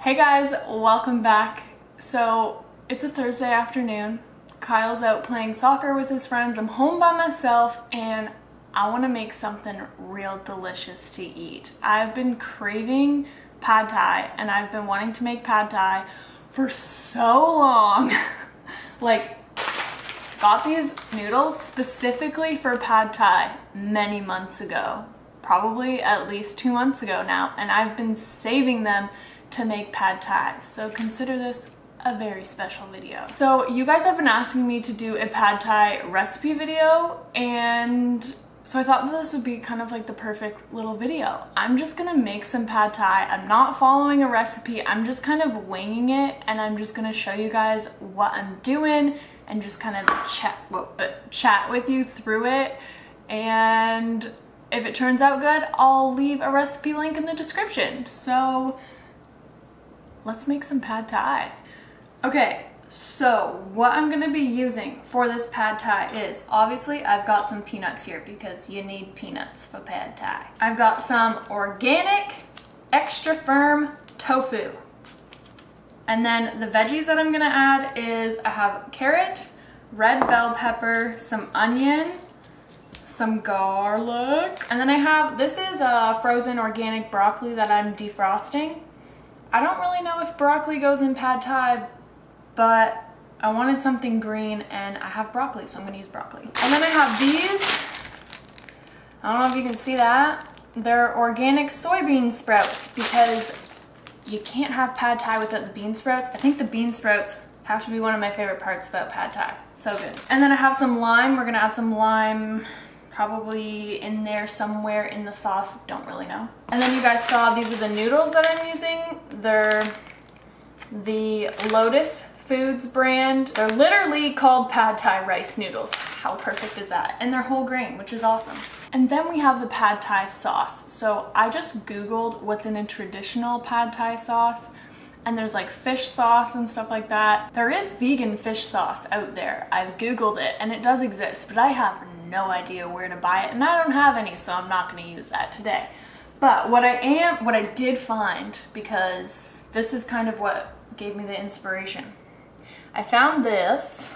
Hey guys, welcome back. So it's a Thursday afternoon. Kyle's out playing soccer with his friends. I'm home by myself and I want to make something real delicious to eat. I've been craving pad thai and I've been wanting to make pad thai for so long. Like, got these noodles specifically for pad thai many months ago, probably at least 2 months ago now, and I've been saving them to make pad thai. So consider this a very special video. So you guys have been asking me to do a pad thai recipe video, and so I thought that this would be kind of like the perfect little video. I'm just gonna make some pad thai. I'm not following a recipe. I'm just kind of winging it, and I'm just gonna show you guys what I'm doing and just kind of chat with you through it. And if it turns out good, I'll leave a recipe link in the description. So let's make some pad thai. Okay, so what I'm gonna be using for this pad thai is, obviously I've got some peanuts here because you need peanuts for pad thai. I've got some organic, extra firm tofu. And then the veggies that I'm gonna add is I have carrot, red bell pepper, some onion, some garlic, and then I have, this is a frozen organic broccoli that I'm defrosting. I don't really know if broccoli goes in pad thai, but I wanted something green and I have broccoli, so I'm gonna use broccoli. And then I have these, I don't know if you can see that. They're organic soybean sprouts because you can't have pad thai without the bean sprouts. I think the bean sprouts have to be one of my favorite parts about pad thai. So good. And then I have some lime. We're gonna add some lime probably in there somewhere in the sauce, don't really know. And then you guys saw these are the noodles that I'm using. They're the Lotus Foods brand. They're literally called pad thai rice noodles. How perfect is that? And they're whole grain, which is awesome. And then we have the pad thai sauce. So I just Googled what's in a traditional pad thai sauce, and there's like fish sauce and stuff like that. There is vegan fish sauce out there. I've Googled it and it does exist, but I have no idea where to buy it, and I don't have any, so I'm not gonna use that today. But what I did find, because this is kind of what gave me the inspiration, I found this.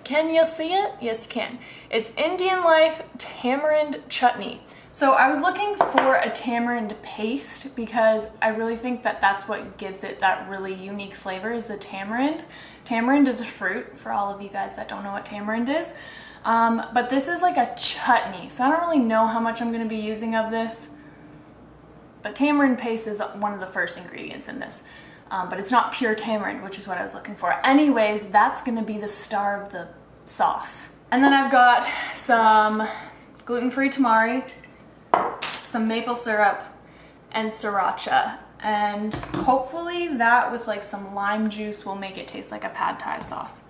Can you see it? Yes, you can. It's Indian Life tamarind chutney. So I was looking for a tamarind paste because I really think that that's what gives it that really unique flavor, is the tamarind. Tamarind is a fruit, for all of you guys that don't know what tamarind is. But this is like a chutney, so I don't really know how much I'm gonna be using of this. But tamarind paste is one of the first ingredients in this. But it's not pure tamarind, which is what I was looking for. Anyways, that's gonna be the star of the sauce. And then I've got some gluten-free tamari, some maple syrup, and sriracha. And hopefully that with like some lime juice will make it taste like a pad thai sauce.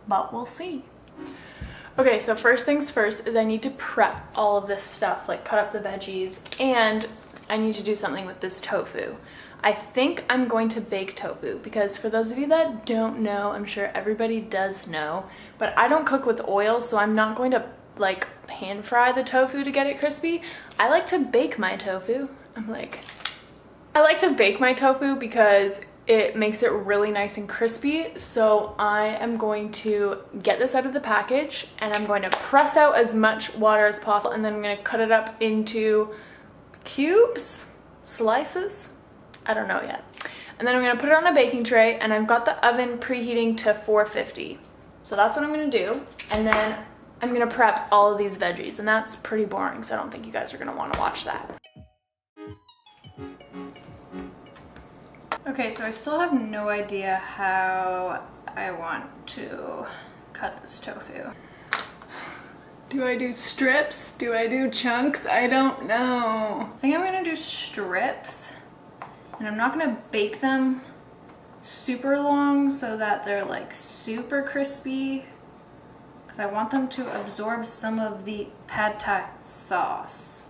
But we'll see. Okay, so first things first is I need to prep all of this stuff, like cut up the veggies, and I need to do something with this tofu. I think I'm going to bake tofu because, for those of you that don't know, I'm sure everybody does know, but I don't cook with oil, so I'm not going to like pan fry the tofu to get it crispy. I like to bake my tofu. I like to bake my tofu because it makes it really nice and crispy. So I am going to get this out of the package and I'm going to press out as much water as possible, and then I'm going to cut it up into cubes, slices, I don't know yet. And then I'm going to put it on a baking tray, and I've got the oven preheating to 450. So that's what I'm going to do. And then I'm going to prep all of these veggies, and that's pretty boring, so I don't think you guys are going to want to watch that. Okay, so I still have no idea how I want to cut this tofu. Do I do strips? Do I do chunks? I don't know. I think I'm gonna do strips, and I'm not gonna bake them super long so that they're like super crispy, because I want them to absorb some of the pad thai sauce.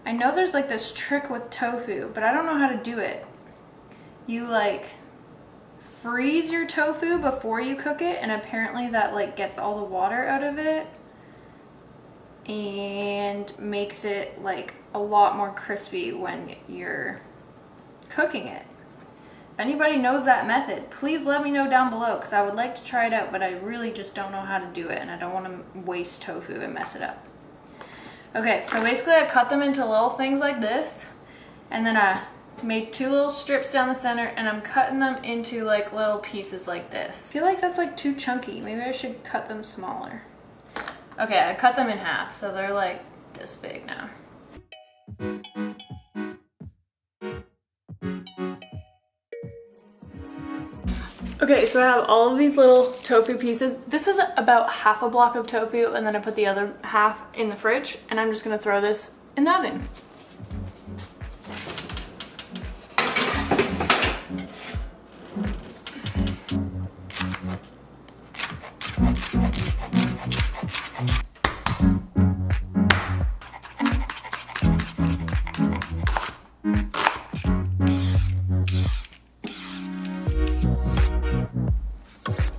I know there's like this trick with tofu, but I don't know how to do it. You like freeze your tofu before you cook it, and apparently that like gets all the water out of it and makes it like a lot more crispy when you're cooking it. If anybody knows that method, please let me know down below because I would like to try it out, but I really just don't know how to do it and I don't want to waste tofu and mess it up. Okay, so basically I cut them into little things like this, and then I made 2 little strips down the center, and I'm cutting them into like little pieces like this. I feel like that's like too chunky. Maybe I should cut them smaller. Okay, I cut them in half, so they're like this big now. Okay, so I have all of these little tofu pieces. This is about half a block of tofu, and then I put the other half in the fridge, and I'm just gonna throw this in the oven.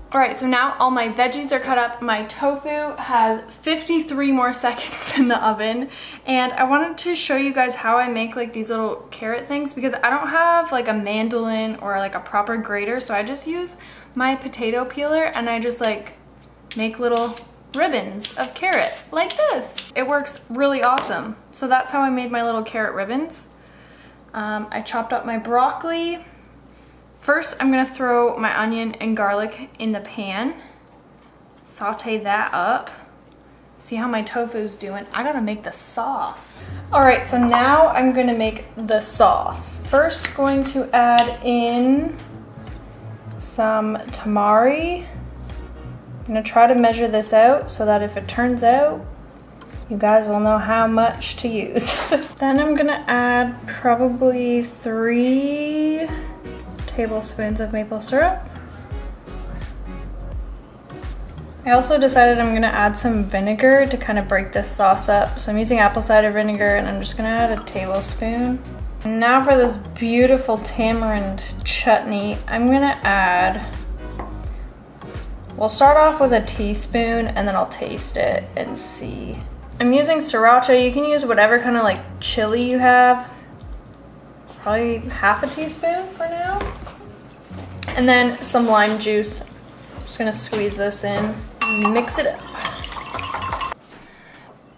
All right, so now all my veggies are cut up. My tofu has 53 more seconds in the oven, and I wanted to show you guys how I make like these little carrot things because I don't have like a mandolin or like a proper grater, so I just use my potato peeler and I just like make little ribbons of carrot like this. It works really awesome. So that's how I made my little carrot ribbons. I chopped up my broccoli. First, I'm gonna throw my onion and garlic in the pan, saute that up. See how my tofu's doing? I gotta make the sauce. All right, so now I'm gonna make the sauce. First, going to add in some tamari. I'm gonna try to measure this out so that if it turns out, you guys will know how much to use. Then I'm gonna add probably 3 tablespoons of maple syrup. I also decided I'm gonna add some vinegar to kind of break this sauce up. So I'm using apple cider vinegar and I'm just gonna add a tablespoon. And now for this beautiful tamarind chutney, I'm gonna add, we'll start off with a teaspoon and then I'll taste it and see. I'm using sriracha. You can use whatever kind of like chili you have. Probably half a teaspoon for now. And then some lime juice. I'm just gonna squeeze this in and mix it up.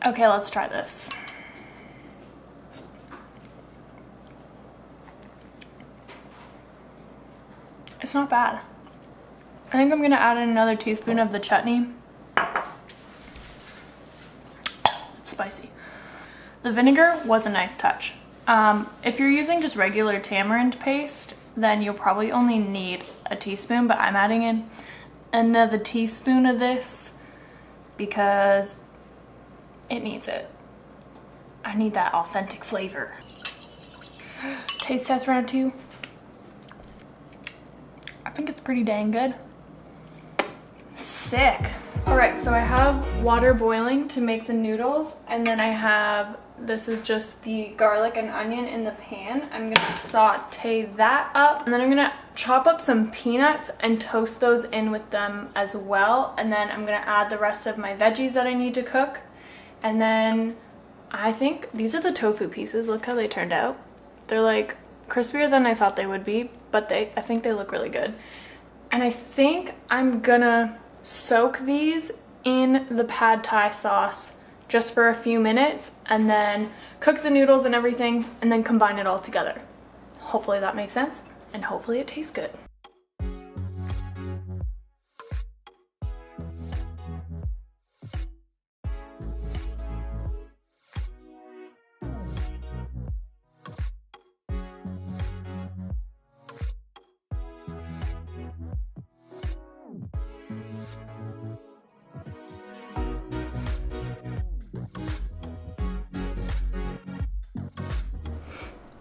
Okay, let's try this. It's not bad. I think I'm gonna add in another teaspoon of the chutney. It's spicy. The vinegar was a nice touch. If you're using just regular tamarind paste, then you'll probably only need a teaspoon, but I'm adding in another teaspoon of this because it needs it. I need that authentic flavor. Taste test round 2. I think it's pretty dang good. Sick. All right, so I have water boiling to make the noodles, and then I have, this is just the garlic and onion in the pan. I'm gonna saute that up, and then I'm gonna chop up some peanuts and toast those in with them as well. And then I'm gonna add the rest of my veggies that I need to cook. And then I think these are the tofu pieces. Look how they turned out. They're like crispier than I thought they would be, but I think they look really good. And I think I'm gonna soak these in the pad thai sauce just for a few minutes and then cook the noodles and everything and then combine it all together. Hopefully that makes sense and hopefully it tastes good.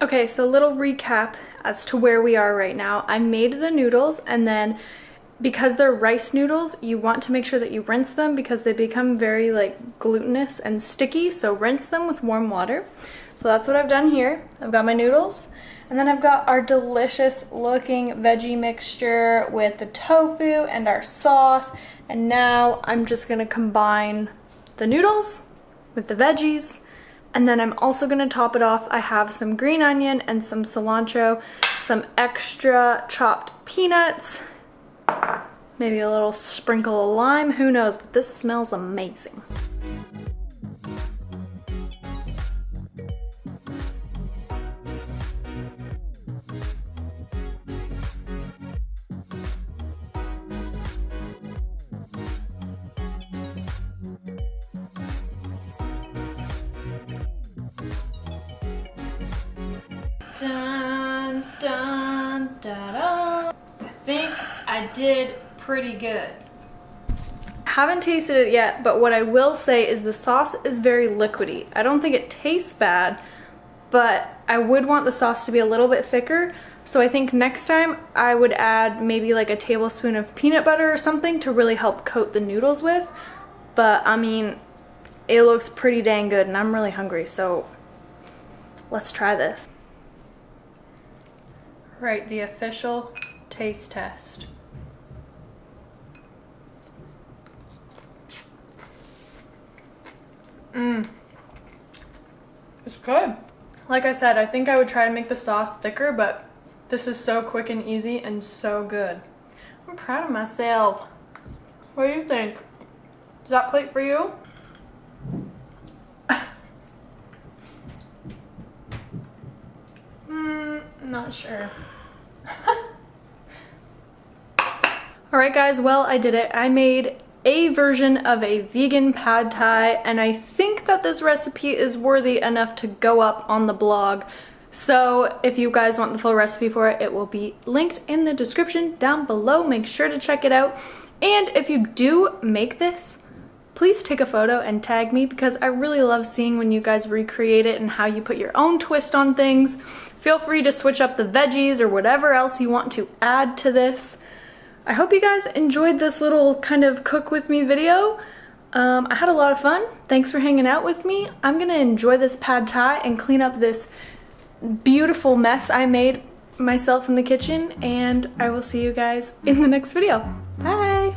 Okay, so a little recap as to where we are right now. I made the noodles, and then because they're rice noodles, you want to make sure that you rinse them because they become very like glutinous and sticky, so rinse them with warm water. So that's what I've done here. I've got my noodles, and then I've got our delicious looking veggie mixture with the tofu and our sauce, and now I'm just gonna combine the noodles with the veggies. And then I'm also gonna top it off. I have some green onion and some cilantro some extra chopped peanuts, maybe a little sprinkle of lime, who knows, but this smells amazing. Dun, dun, da, da. I think I did pretty good. Haven't tasted it yet, but what I will say is the sauce is very liquidy. I don't think it tastes bad, but I would want the sauce to be a little bit thicker. So I think next time I would add maybe like a tablespoon of peanut butter or something to really help coat the noodles with. But I mean, it looks pretty dang good and I'm really hungry, so let's try this. Right, the official taste test. It's good. Like I said, I think I would try to make the sauce thicker, but this is so quick and easy and so good. I'm proud of myself. What do you think? Is that plate for you? Not sure. Alright guys, well I did it. I made a version of a vegan pad thai and I think that this recipe is worthy enough to go up on the blog. So if you guys want the full recipe for it, it will be linked in the description down below. Make sure to check it out. And if you do make this, please take a photo and tag me because I really love seeing when you guys recreate it and how you put your own twist on things. Feel free to switch up the veggies or whatever else you want to add to this. I hope you guys enjoyed this little kind of cook with me video. I had a lot of fun. Thanks for hanging out with me. I'm gonna enjoy this pad thai and clean up this beautiful mess I made myself in the kitchen, and I will see you guys in the next video. Bye!